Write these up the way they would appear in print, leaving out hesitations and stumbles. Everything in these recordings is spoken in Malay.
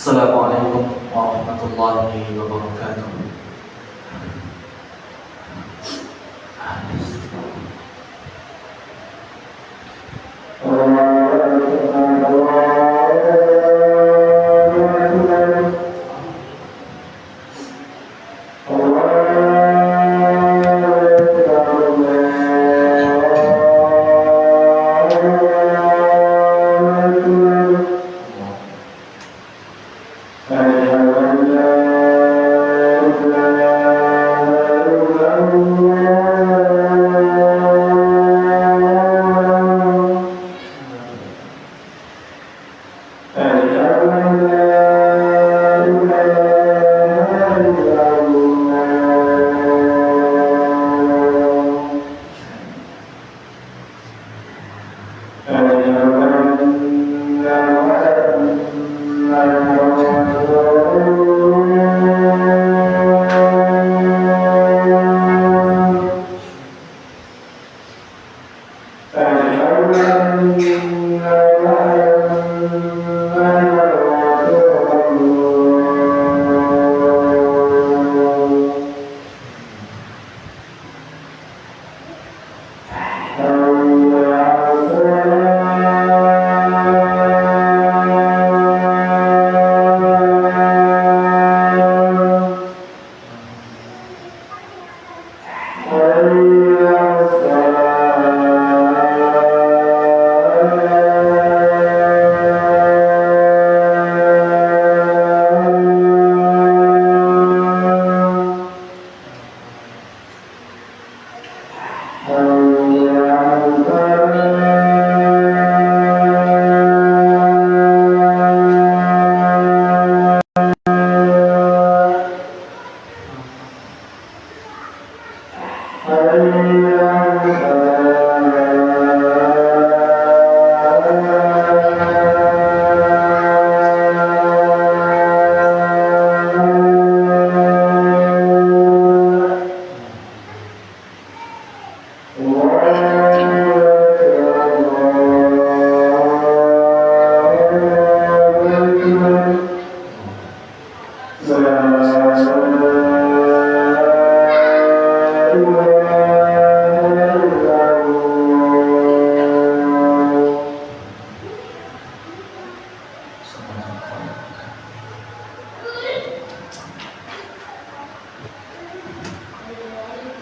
Assalamualaikum warahmatullahi wabarakatuh.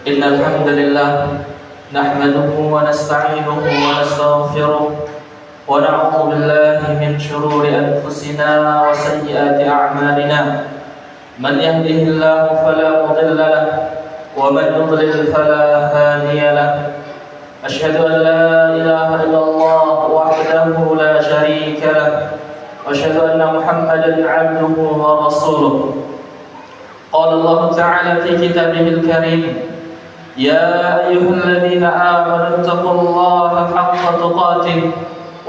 Innal hamdalillah nahmaduhu wa nasta'inuhu wa nastaghfiruh wa na'udzu billahi min shururi anfusina wa sayyiati a'malina. Man yahdihillahu fala mudilla lahu wa man yudlil fala hadiya lahu. Ashhadu an la ilaha illallah wahdahu la sharika lahu wa ashhadu anna Muhammadan 'abduhu wa rasuluh. Qala Allah ta'ala fi kitabihil karim: يا أيها الذين آمنوا اتقوا الله حق تقاته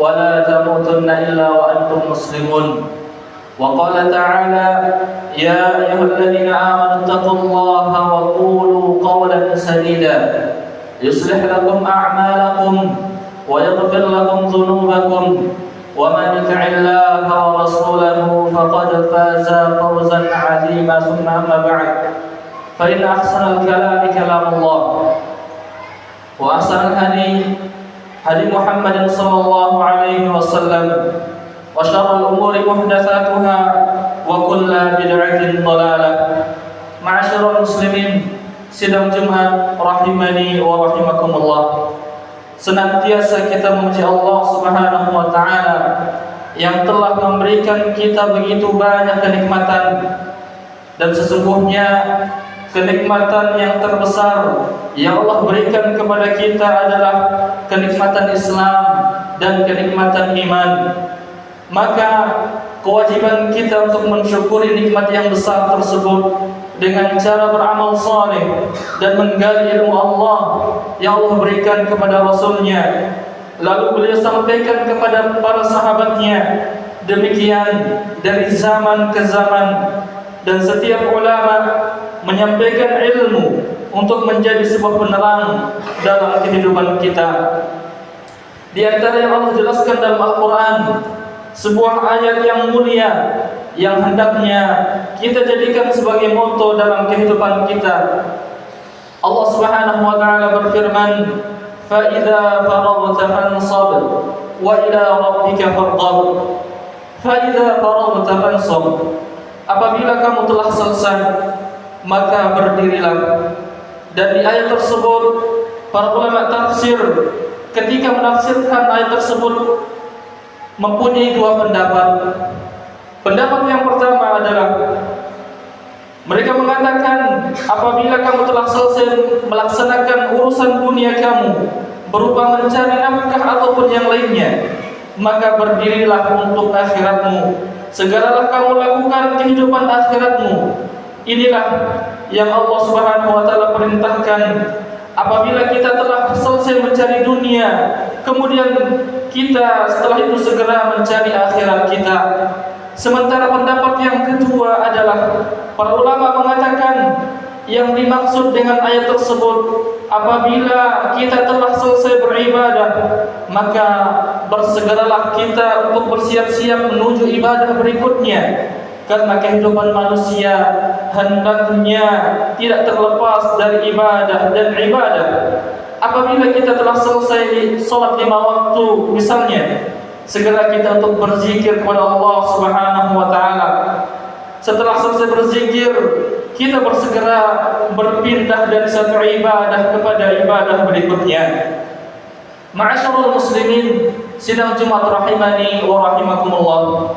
ولا تموتن إلا وأنتم مسلمون. وقال تعالى: يا أيها الذين آمنوا اتقوا الله وقولوا قولا سديدا يصلح لكم أعمالكم ويغفر لكم ذنوبكم ومن يطع الله ورسوله فقد فاز فوزا عظيما. ثم أما بعد، فإن أحسن الكلام كلام الله وأحسن الهدي هدي محمد صلى الله عليه وسلم وشر الأمور محدثاتها وكل بدعة ضلالة. معاشر المسlimin, sidang Jumat rahimani wa rahimakumullah. Senantiasa kita memuji Allah Subhanahu wa taala yang telah memberikan kita begitu banyak kenikmatan, dan sesungguhnya kenikmatan yang terbesar yang Allah berikan kepada kita adalah kenikmatan Islam dan kenikmatan iman. Maka kewajiban kita untuk mensyukuri nikmat yang besar tersebut dengan cara beramal saleh dan menggali ilmu Allah yang Allah berikan kepada Rasulnya, lalu beliau sampaikan kepada para sahabatnya. Demikian dari zaman ke zaman, dan setiap ulama menyampaikan ilmu untuk menjadi sebuah penerang dalam kehidupan kita. Di antara yang Allah jelaskan dalam Al-Quran, sebuah ayat yang mulia yang hendaknya kita jadikan sebagai moto dalam kehidupan kita. Allah Subhanahu wa taala berfirman, "Fa idza faraghta fansab wa ila rabbika farghab." Fa idza faraghta fansab. Apabila kamu telah selesai, maka berdirilah. Dan di ayat tersebut para ulama tafsir ketika menafsirkan ayat tersebut mempunyai dua pendapat. Pendapat yang pertama adalah mereka mengatakan apabila kamu telah selesai melaksanakan urusan dunia kamu berupa mencari nafkah ataupun yang lainnya, maka berdirilah untuk akhiratmu. Segeralah kamu lakukan kehidupan akhiratmu. Inilah yang Allah Subhanahu wa taala perintahkan. Apabila kita telah selesai mencari dunia, kemudian kita setelah itu segera mencari akhirat kita. Sementara pendapat yang kedua adalah para ulama mengatakan yang dimaksud dengan ayat tersebut, apabila kita telah selesai beribadah, maka bersegeralah kita untuk bersiap-siap menuju ibadah berikutnya. Karena kehidupan manusia hendaknya tidak terlepas dari ibadah dan ibadah. Apabila kita telah selesai sholat 5 waktu misalnya, segera kita untuk berzikir kepada Allah Subhanahu wa taala. Setelah selesai berzikir, kita bersegera berpindah dari satu ibadah kepada ibadah berikutnya. Ma'asyiral muslimin, sidang Jumat rahimani wa rahimakumullah.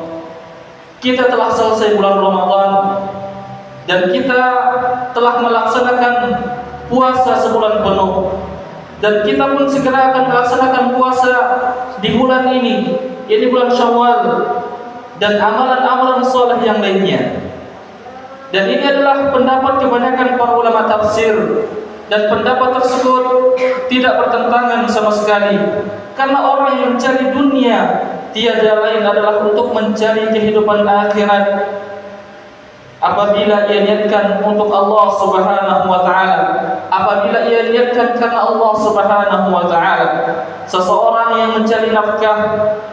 Kita telah selesai bulan Ramadan dan kita telah melaksanakan puasa sebulan penuh. Dan kita pun segera akan melaksanakan puasa di bulan ini bulan Syawal, dan amalan-amalan saleh yang lainnya. Dan ini adalah pendapat kebanyakan para ulama tafsir, dan pendapat tersebut tidak bertentangan sama sekali. Karena orang yang mencari dunia tiada lain adalah untuk mencari kehidupan akhirat. Apabila ia niatkan untuk Allah Subhanahu wa taala, apabila ia niatkan karena Allah Subhanahu wa taala. Seseorang yang mencari nafkah,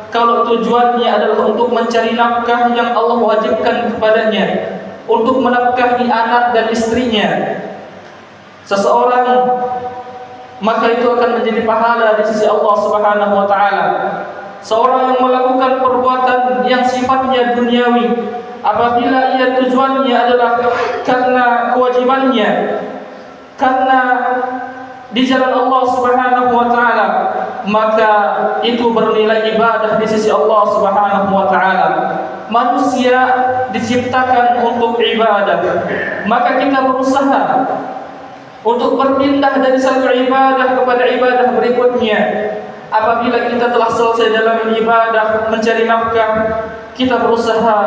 kalau tujuannya adalah untuk mencari nafkah yang Allah wajibkan kepadanya, untuk menafkahi anak dan istrinya, seseorang, maka itu akan menjadi pahala di sisi Allah Subhanahu wa taala. Seorang yang melakukan perbuatan yang sifatnya duniawi, apabila ia tujuannya adalah karena kewajibannya, karena di jalan Allah Subhanahu wa taala, maka itu bernilai ibadah di sisi Allah Subhanahu wa taala. Manusia diciptakan untuk ibadah, maka kita berusaha untuk berpindah dari satu ibadah kepada ibadah berikutnya. Apabila kita telah selesai dalam ibadah mencari nafkah, kita berusaha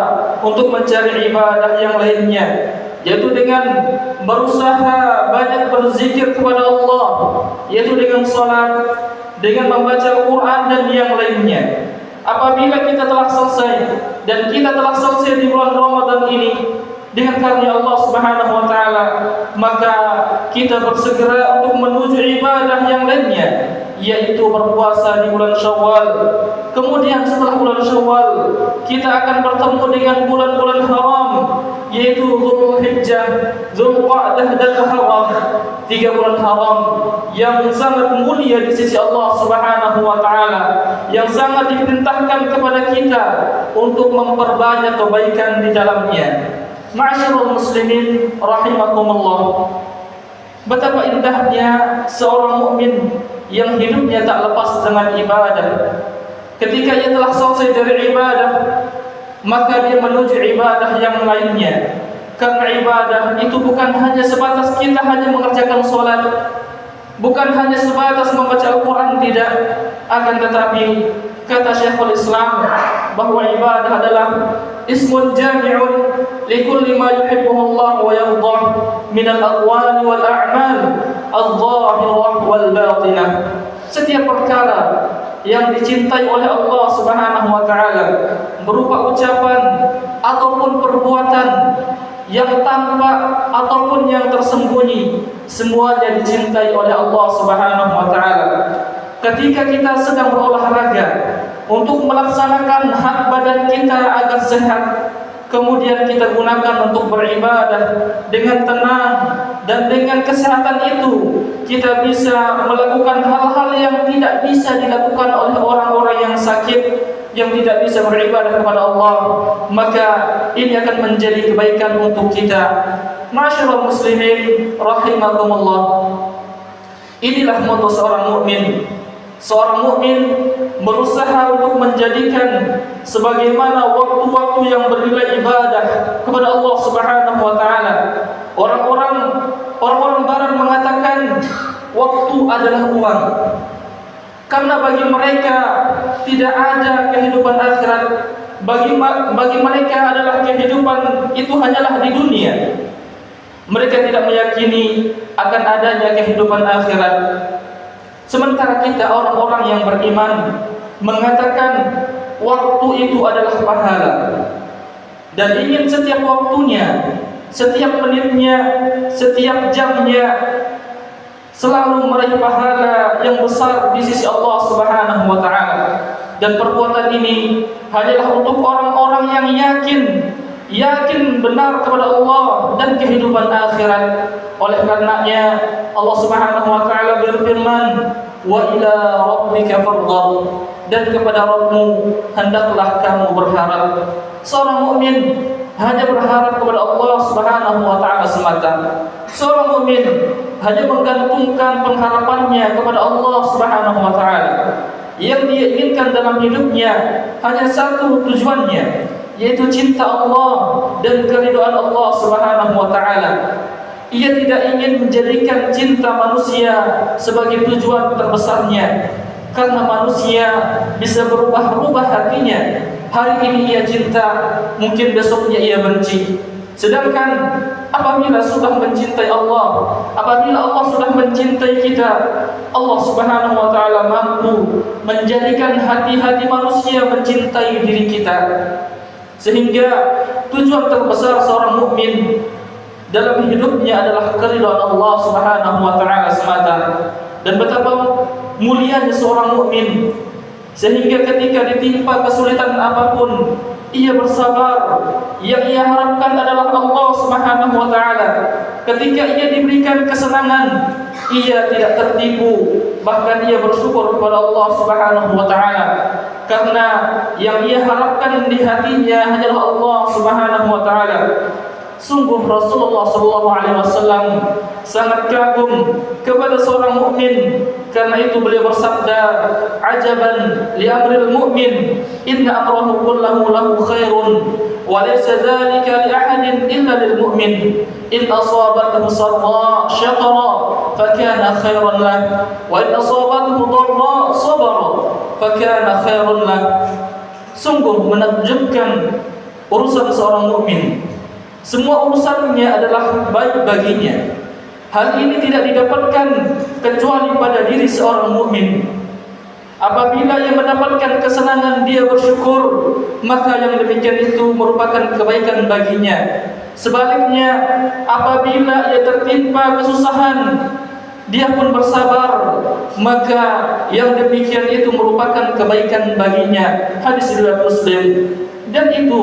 untuk mencari ibadah yang lainnya, yaitu dengan berusaha banyak berzikir kepada Allah, yaitu dengan salat, dengan membaca Al-Quran dan yang lainnya. Apabila kita telah selesai dan kita telah selesai di bulan Ramadan ini dengan karunia Allah Subhanahu wa taala, maka kita bersegera untuk menuju ibadah yang lainnya, yaitu berpuasa di bulan Syawal. Kemudian setelah bulan Syawal, kita akan bertemu dengan bulan-bulan haram, yaitu Dzulhijjah, Dzulqa'dah dan Muharram. 3 bulan haram yang sangat mulia di sisi Allah Subhanahu wa taala, yang sangat diperintahkan kepada kita untuk memperbanyak kebaikan di dalamnya. Ma'asyiral muslimin rahimakumullah. Betapa indahnya seorang mukmin yang hidupnya tak lepas dengan ibadah. Ketika ia telah selesai dari ibadah, maka dia menuju ibadah yang lainnya. Karena ibadah itu bukan hanya sebatas kita hanya mengerjakan salat, bukan hanya sebatas membaca Al-Quran, tidak. Akan tetapi kata Syekhul Islam bahwa ibadah adalah ismun jami'un likulli ma yuhibbuhu Allah wa yardah min al-aqwali wal a'mal adh-dhahirah wal batinah. Setiap perkara yang dicintai oleh Allah Subhanahu wa taala, berupa ucapan ataupun perbuatan yang tampak ataupun yang tersembunyi, semuanya dicintai oleh Allah Subhanahu wa taala. Ketika kita sedang berolahraga untuk melaksanakan hak badan kita agar sehat, kemudian kita gunakan untuk beribadah dengan tenang, dan dengan kesehatan itu kita bisa melakukan hal-hal yang tidak bisa dilakukan oleh orang-orang yang sakit, yang tidak bisa beribadah kepada Allah, maka ini akan menjadi kebaikan untuk kita. Ma'asyiral muslimin rahimakumullah, inilah moto seorang mukmin. Seorang mukmin berusaha untuk menjadikan sebagaimana waktu-waktu yang bernilai ibadah kepada Allah Subhanahu wa taala. Orang-orang barat mengatakan waktu adalah uang. Karena bagi mereka tidak ada kehidupan akhirat. Bagi mereka adalah kehidupan itu hanyalah di dunia. Mereka tidak meyakini akan adanya kehidupan akhirat. Sementara kita orang-orang yang beriman mengatakan waktu itu adalah pahala, dan ingin setiap waktunya, setiap menitnya, setiap jamnya selalu meraih pahala yang besar di sisi Allah Subhanahu wa taala. Dan perbuatan ini hanyalah untuk orang-orang yang yakin benar kepada Allah dan kehidupan akhirat. Oleh karenanya Allah Subhanahu wa taala berfirman, "Wa ila rabbika farghab," dan kepada Rabbmu hendaklah kamu berharap. Seorang mukmin hanya berharap kepada Allah Subhanahu wa taala semata. Seorang mukmin hanya menggantungkan pengharapannya kepada Allah Subhanahu wa taala. Yang dia inginkan dalam hidupnya hanya satu tujuannya, yaitu cinta Allah dan keridhaan Allah Subhanahu wa taala. Ia tidak ingin menjadikan cinta manusia sebagai tujuan terbesarnya, karena manusia bisa berubah-ubah hatinya. Hari ini ia cinta, mungkin besoknya ia benci. Sedangkan apabila sudah mencintai Allah, apabila Allah sudah mencintai kita, Allah Subhanahu wa taala mampu menjadikan hati-hati manusia mencintai diri kita. Sehingga tujuan terbesar seorang mukmin dalam hidupnya adalah keridhaan Allah Subhanahu wa taala semata. Dan betapa mulianya seorang mukmin, sehingga ketika ditimpa kesulitan apapun, ia bersabar. Yang ia harapkan adalah Allah Subhanahu wa taala. Ketika ia diberikan kesenangan, ia tidak tertipu, bahkan ia bersyukur kepada Allah Subhanahu wa taala, karena yang ia harapkan di hatinya hanyalah Allah Subhanahu wa taala. Sungguh Rasulullah SAW sangat kagum kepada seorang mukmin. Karena itu beliau bersabda, "Ajaban li amril mu'min, inna amrahu kullahu lahu khairun, wa laysa dzalika li ahadin illa lil mu'min. In asabathu sarra syakara fa kana khairan lahu, wa in asabathu dharra sabara fa kana khairan lahu." Sungguh menakjubkan urusan seorang mukmin. Semua urusannya adalah baik baginya. Hal ini tidak didapatkan kecuali pada diri seorang mukmin. Apabila ia mendapatkan kesenangan, dia bersyukur, maka yang demikian itu merupakan kebaikan baginya. Sebaliknya, apabila ia tertimpa kesusahan, dia pun bersabar, maka yang demikian itu merupakan kebaikan baginya. Hadis riwayat Muslim. Dan itu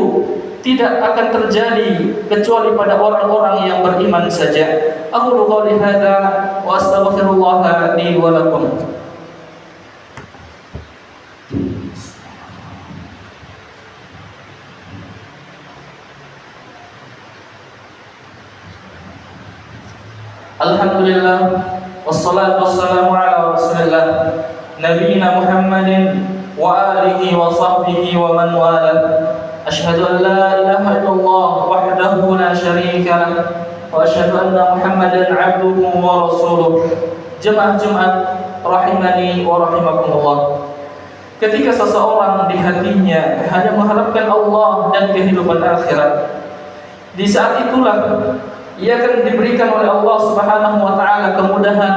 tidak akan terjadi kecuali pada orang-orang yang beriman saja. Aqulu qouli hadza wa astaghfirullah li wa lakum. Alhamdulillah wassalatu wassalamu ala Rasulillah nabiyina Muhammadin wa alihi wa sahbihi wa man wala. Asyhadu an la ilaha illallah wahdahu la syarika lah, wa asyhadu anna Muhammadan 'abduhu wa rasuluh. Jemaah Jumat rahimani wa rahimakumullah. Ketika seseorang di hatinya hanya mengharapkan Allah dan kehidupan akhirat, di saat itulah ia akan diberikan oleh Allah Subhanahu wa taala kemudahan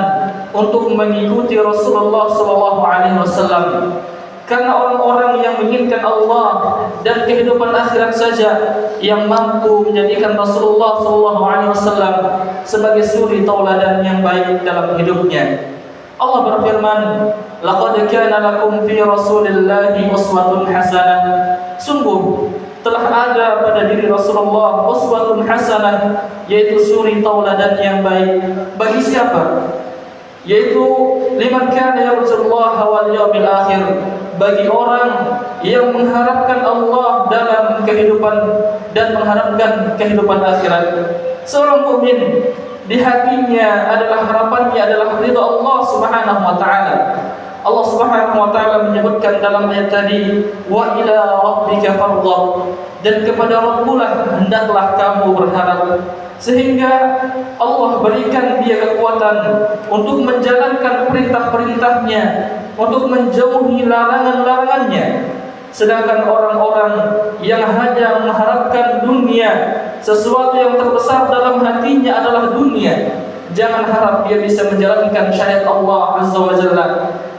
untuk mengikuti Rasulullah sallallahu alaihi wasallam. Karena orang-orang yang menginginkan Allah dan kehidupan akhirat saja yang mampu menjadikan Rasulullah SAW sebagai suri tauladan yang baik dalam hidupnya. Allah berfirman, "Laqad kana lakum fi Rasulillahi uswatun hasanah." Sungguh telah ada pada diri Rasulullah uswatun hasanah, yaitu suri tauladan yang baik. Bagi siapa? Yaitu liman kana yarjullaha wal yawmil akhir, bagi orang yang mengharapkan Allah dalam kehidupan dan mengharapkan kehidupan akhirat. Seorang mukmin di hatinya adalah harapannya adalah ridha Allah Subhanahu wa taala. Allah Subhanahu wa taala menyebutkan dalam ayat tadi, wa ila rabbika farghab, dan kepada Rabbullah hendaklah kamu berharap, sehingga Allah berikan dia kekuatan untuk menjalankan perintah-perintahnya, untuk menjauhi larangan-larangannya. Sedangkan orang-orang yang hanya mengharapkan dunia, sesuatu yang terbesar dalam hatinya adalah dunia, jangan harap dia bisa menjalankan syariat Allah Azza wa Jalla.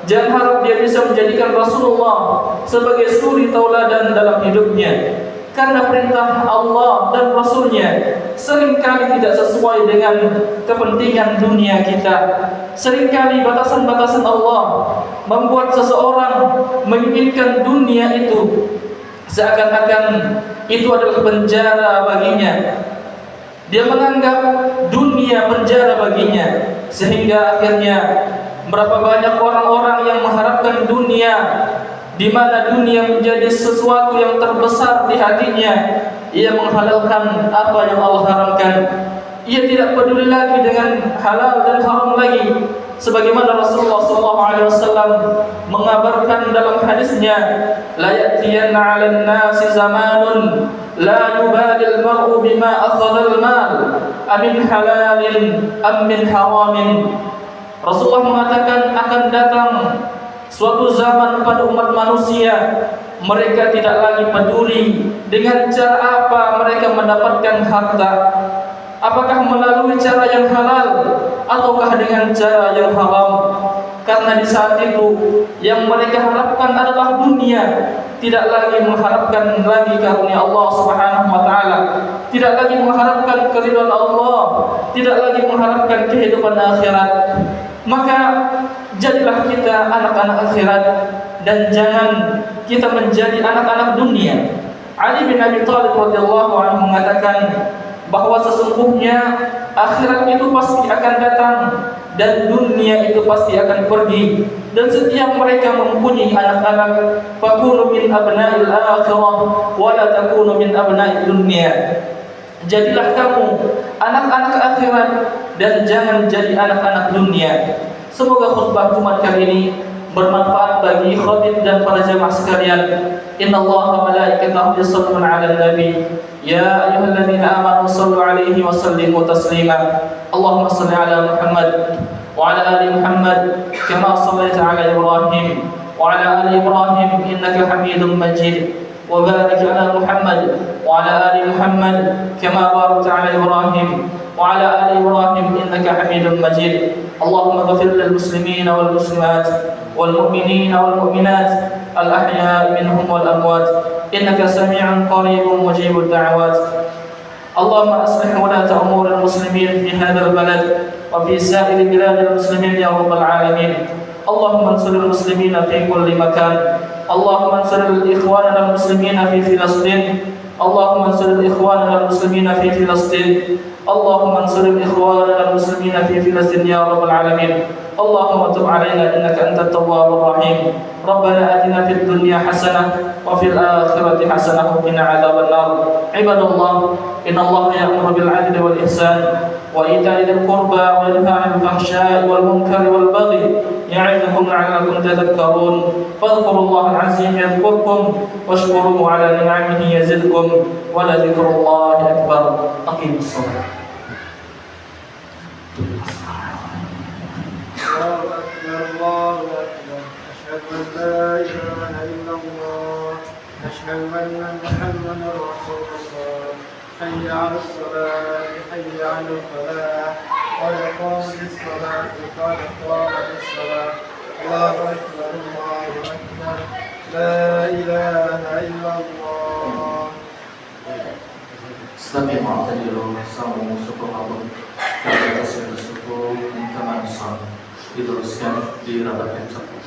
Jangan harap dia bisa menjadikan Rasulullah sebagai suri tauladan dalam hidupnya. Karena perintah Allah dan Rasulnya seringkali tidak sesuai dengan kepentingan dunia kita. Seringkali batasan-batasan Allah membuat seseorang menginginkan dunia itu seakan-akan itu adalah penjara baginya. Dia menganggap dunia penjara baginya, sehingga akhirnya berapa banyak orang-orang yang mengharapkan dunia, di mana dunia menjadi sesuatu yang terbesar di hatinya. Ia menghalalkan apa yang Allah haramkan. Ia tidak peduli lagi dengan halal dan haram lagi, sebagaimana Rasulullah SAW mengabarkan dalam hadisnya, la ya'tiyanna 'alan nasi zamanun la yubalil mar'u bima akhadha al-mal amin halalin am min haramin. Rasulullah mengatakan akan datang suatu zaman pada umat manusia, mereka tidak lagi peduli dengan cara apa mereka mendapatkan harta, apakah melalui cara yang halal ataukah dengan cara yang haram. Karena di saat itu yang mereka harapkan adalah dunia, tidak lagi mengharapkan lagi karunia Allah Subhanahu wa taala, tidak lagi mengharapkan keridhaan Allah, tidak lagi mengharapkan kehidupan akhirat. Maka jadilah kita anak-anak akhirat dan jangan kita menjadi anak-anak dunia. Ali bin Abi Thalib radhiyallahu anhu mengatakan bahwa sesungguhnya akhirat itu pasti akan datang dan dunia itu pasti akan pergi, dan setiap mereka mempunyai anak-anak. Fakunu min abna'il akhirah wa la takunu min abna'id dunya. Jadilah kamu anak-anak akhirat dan jangan jadi anak-anak dunia. Semoga khutbah Jumat kali ini bermanfaat bagi khatib dan para jamaah sekalian. Innallaha wa malaikatahu yusholluna 'alan nabi ya ayyuhalladzina amanu shallu 'alaihi wa sallimu taslima. Allahumma shalli 'ala Muhammad wa 'ala ali Muhammad kama shallaita 'ala Ibrahim wa 'ala ali Ibrahim innaka Hamidum Majid. وبارك على محمد وعلى آل محمد كما باركت على إبراهيم وعلى آل إبراهيم إنك حميد مجيد. اللهم اغفر للمسلمين والمسلمات والمؤمنين والمؤمنات الأحياء منهم والأموات إنك سميع قريب مجيب الدعوات. اللهم أصلح ولاة أمور المسلمين في هذا البلد وفي سائر بلاد المسلمين يا رب العالمين. اللهم انصر المسلمين في كل مكان. اللهم انصر إخواننا المسلمين في فلسطين. اللهم انصر إخواننا المسلمين في فلسطين. اللهم انصر إخواننا المسلمين في فلسطين يا رب العالمين. اللهم تب علينا إنك أنت التواب الرحيم. ربنا آتنا في الدنيا حسنة وفي الآخرة حسنة وقنا عذاب النار. عباد الله، إن الله يأمر بالعدل والإحسان وإيتاء ذي القربى وينهى عن الفحشاء والمنكر والبغي يعظكم لعلكم تذكرون. فاذكروا الله العظيم يذكركم واشكروه على نعمه يزدكم ولذكر الله أكبر. أقيموا الصلاة. الله أكبر. أشهد أن لا إله إلا الله. أشهد أن محمدا رسول الله. حي على الصلاة حي على الفلاح قد قامت الصلاة قد قامت الصلاة. الله أكبر الله أكبر. لا إله إلا الله. Sami mu'tadilu samu sukuhabun kata tasbih suku taman sal diteruskan di rapat yang satu.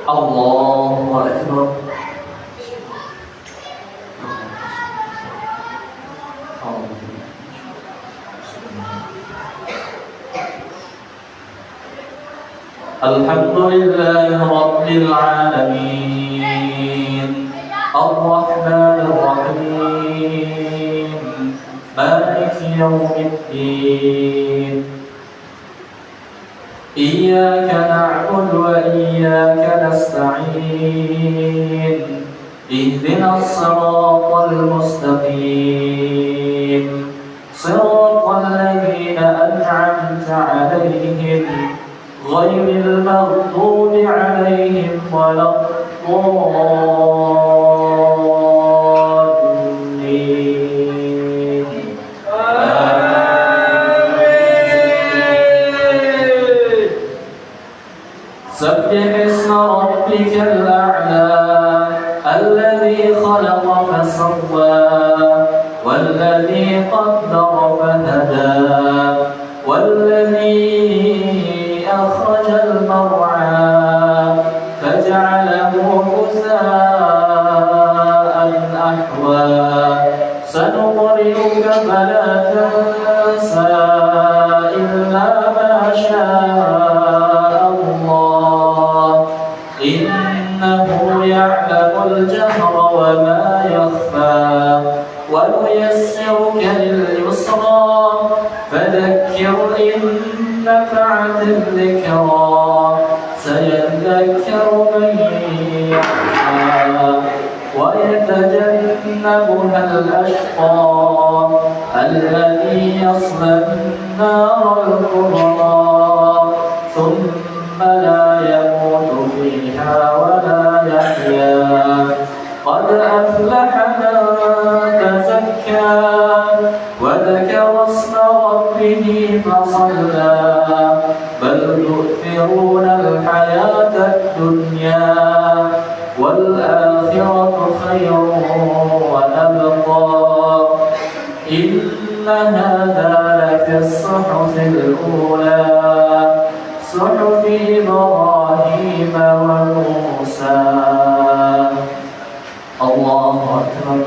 Allahu Akbar. Alhamdulillahi Rabbil Alamin Ar-Rahmanir Rahim Maliki Yawmiddin Iyyaka na'budu wa iyyaka nasta'in Ihdinas siratal mustaqim Siratal ladzina an'amta 'alaihim غير المغضوب عليهم ولا الضالين آمين سبح اسم ربك الأعلى الذي خلق فسوى والذي قدر فهدى والذي أخرج المرعى فجعله غثاء أحوى سنقرئك فلا تنسى إلا ما شاء الله إنه يعلم الجهر وما يخفى ونيسرك لليسرى فذكر إن نفعت الذكرى سيذكر من يخشى ويتجنبها الأشقى الذي يصلى النار الكبرى ثم لا يموت فيها ولا يحيا قد أفلح من تزكى وذكر اسم ربه فصلى بل تؤثرون الحياة الدنيا والآخرة خير وأبقى إن هذا لفي الصحف الأولى صحف إبراهيم وموسى الله أكبر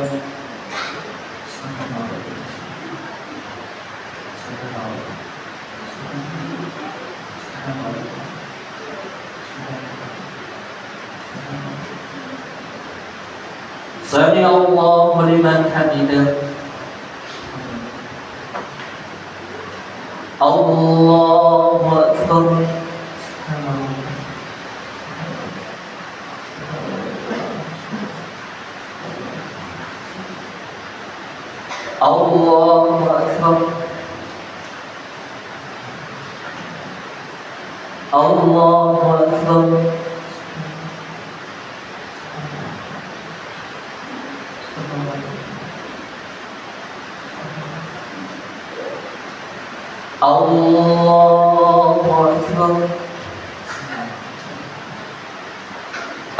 سمع الله لمن حمده الله أكبر الله أكبر الله أكبر الله أكبر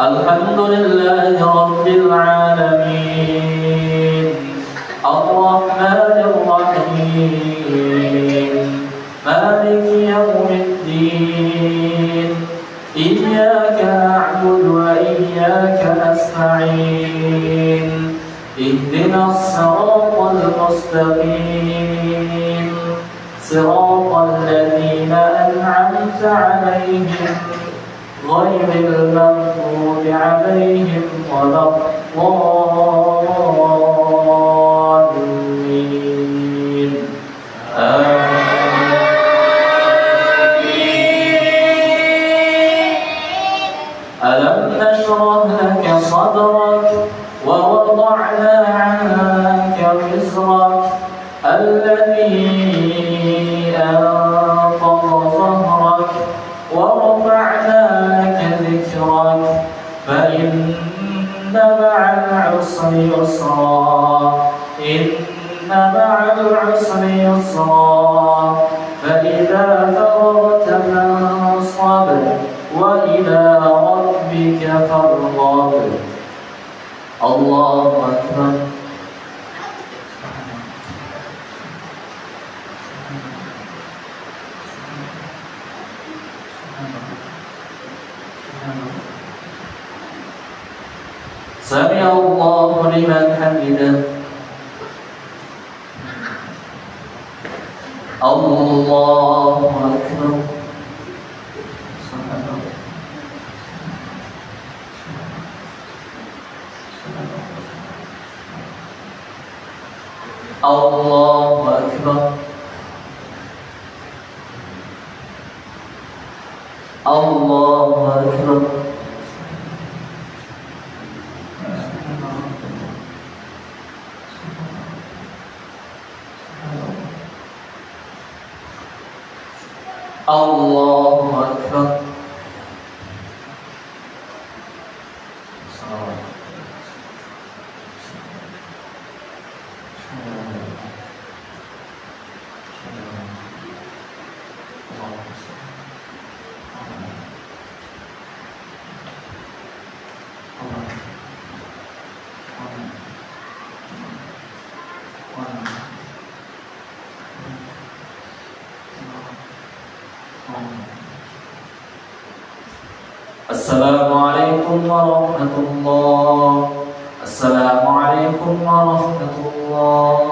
الحمد لله رب العالمين الرحمن الرحيم مالك يوم الدين إياك نعبد وإياك نستعين اهدنا الصراط المستقيم صراط الذين أنعمت عليهم غير المغضوب عليهم ولا الضالين ألم نشرح لك صدرك ووضعنا عنك وزرك الذي أنقض ظهرك ورفعنا لك ذكرك فإن مع العسر يسرا إن مع العسر يسرا فإذا فرغت فانصب وإلى ربك فارغب الله أكبر سمع الله لمن حمده الله أكبر الله أكبر الله أكبر الله أكبر السلام عليكم ورحمة الله. السلام عليكم ورحمة الله.